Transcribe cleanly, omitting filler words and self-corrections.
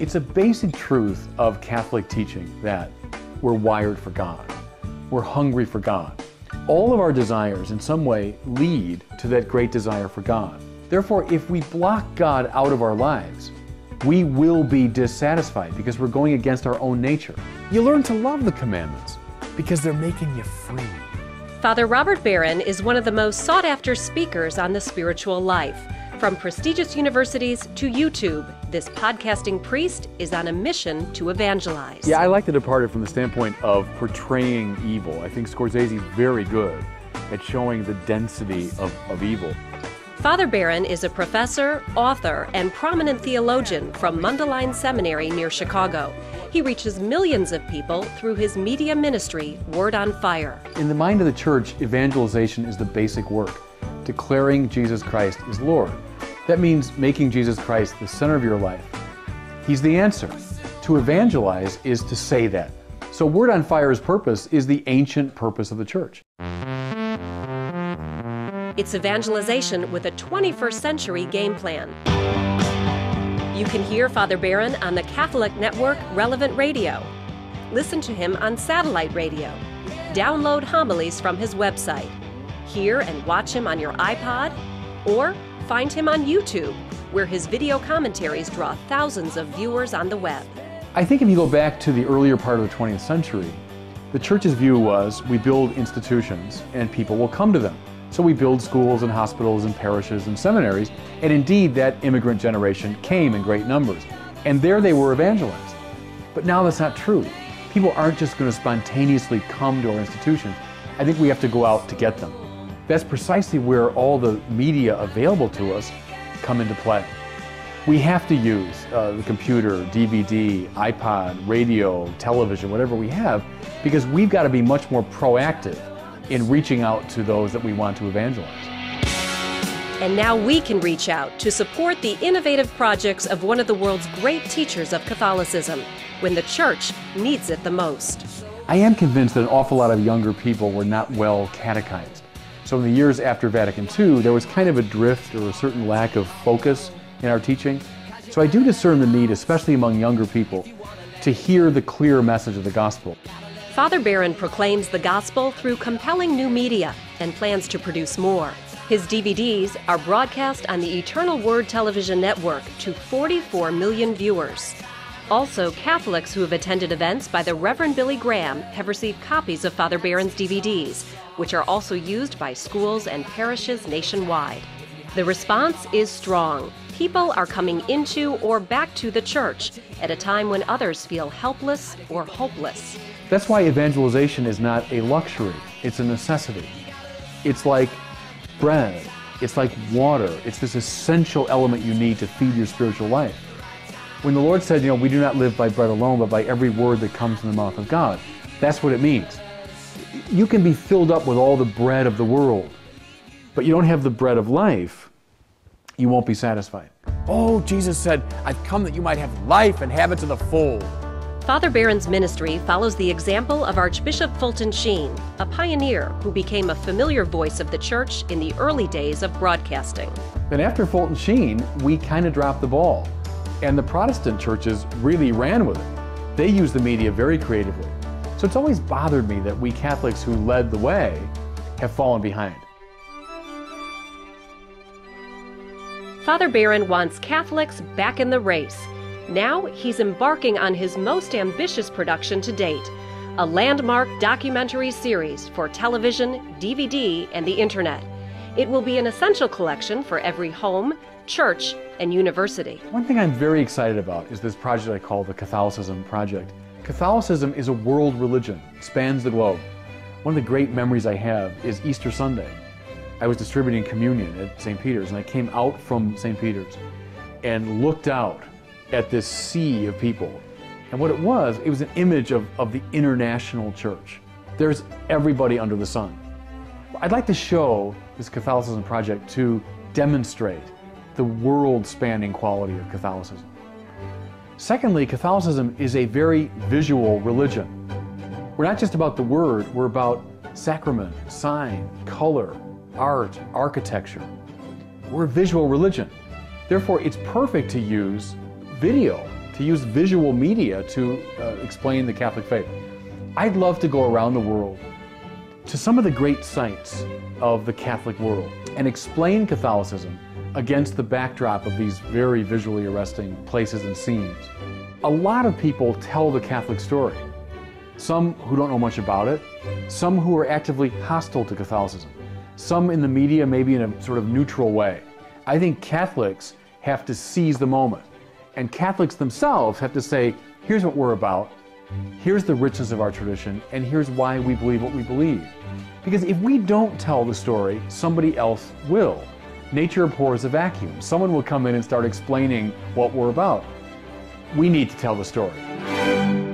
It's a basic truth of Catholic teaching that we're wired for God. We're hungry for God. All of our desires in some way lead to that great desire for God. Therefore, if we block God out of our lives, we will be dissatisfied because we're going against our own nature. You learn to love the commandments because they're making you free. Father Robert Barron is one of the most sought-after speakers on the spiritual life. From prestigious universities to YouTube, this podcasting priest is on a mission to evangelize. Yeah, I like The Departed from the standpoint of portraying evil. I think Scorsese's very good at showing the density of evil. Father Barron is a professor, author, and prominent theologian from Mundelein Seminary near Chicago. He reaches millions of people through his media ministry, Word on Fire. In the mind of the Church, evangelization is the basic work, declaring Jesus Christ is Lord. That means making Jesus Christ the center of your life. He's the answer. To evangelize is to say that. So Word on Fire's purpose is the ancient purpose of the Church. It's evangelization with a 21st century game plan. You can hear Father Barron on the Catholic Network Relevant Radio. Listen to him on satellite radio. Download homilies from his website. Hear and watch him on your iPod, or find him on YouTube, where his video commentaries draw thousands of viewers on the web. I think if you go back to the earlier part of the 20th century, the Church's view was we build institutions and people will come to them. So we build schools and hospitals and parishes and seminaries, and indeed that immigrant generation came in great numbers. And there they were evangelized. But now that's not true. People aren't just going to spontaneously come to our institutions. I think we have to go out to get them. That's precisely where all the media available to us come into play. We have to use the computer, DVD, iPod, radio, television, whatever we have, because we've got to be much more proactive in reaching out to those that we want to evangelize. And now we can reach out to support the innovative projects of one of the world's great teachers of Catholicism when the Church needs it the most. I am convinced that an awful lot of younger people were not well catechized. So in the years after Vatican II, there was kind of a drift or a certain lack of focus in our teaching. So I do discern the need, especially among younger people, to hear the clear message of the gospel. Father Barron proclaims the gospel through compelling new media and plans to produce more. His DVDs are broadcast on the Eternal Word television network to 44 million viewers. Also, Catholics who have attended events by the Reverend Billy Graham have received copies of Father Barron's DVDs, which are also used by schools and parishes nationwide. The response is strong. People are coming into or back to the Church at a time when others feel helpless or hopeless. That's why evangelization is not a luxury, it's a necessity. It's like bread, it's like water, it's this essential element you need to feed your spiritual life. When the Lord said, we do not live by bread alone, but by every word that comes from the mouth of God, that's what it means. You can be filled up with all the bread of the world, but you don't have the bread of life, you won't be satisfied. Oh, Jesus said, I've come that you might have life and have it to the full. Father Barron's ministry follows the example of Archbishop Fulton Sheen, a pioneer who became a familiar voice of the Church in the early days of broadcasting. Then after Fulton Sheen, we kind of dropped the ball, and the Protestant churches really ran with it. They used the media very creatively. So it's always bothered me that we Catholics who led the way have fallen behind. Father Barron wants Catholics back in the race. Now he's embarking on his most ambitious production to date, a landmark documentary series for television, DVD, and the internet. It will be an essential collection for every home, church, and university. One thing I'm very excited about is this project I call the Catholicism Project. Catholicism is a world religion, it spans the globe. One of the great memories I have is Easter Sunday. I was distributing communion at St. Peter's, and I came out from St. Peter's and looked out at this sea of people. And what it was an image of the international church. There's everybody under the sun. I'd like to show this Catholicism Project to demonstrate the world-spanning quality of Catholicism. Secondly, Catholicism is a very visual religion. We're not just about the word, we're about sacrament, sign, color, art, architecture. We're a visual religion. Therefore, it's perfect to use video to use visual media to explain the Catholic faith. I'd love to go around the world to some of the great sites of the Catholic world and explain Catholicism against the backdrop of these very visually arresting places and scenes. A lot of people tell the Catholic story. Some who don't know much about it, some who are actively hostile to Catholicism, some in the media maybe in a sort of neutral way. I think Catholics have to seize the moment, and Catholics themselves have to say, here's what we're about, here's the richness of our tradition, and here's why we believe what we believe. Because if we don't tell the story, somebody else will. Nature abhors a vacuum. Someone will come in and start explaining what we're about. We need to tell the story.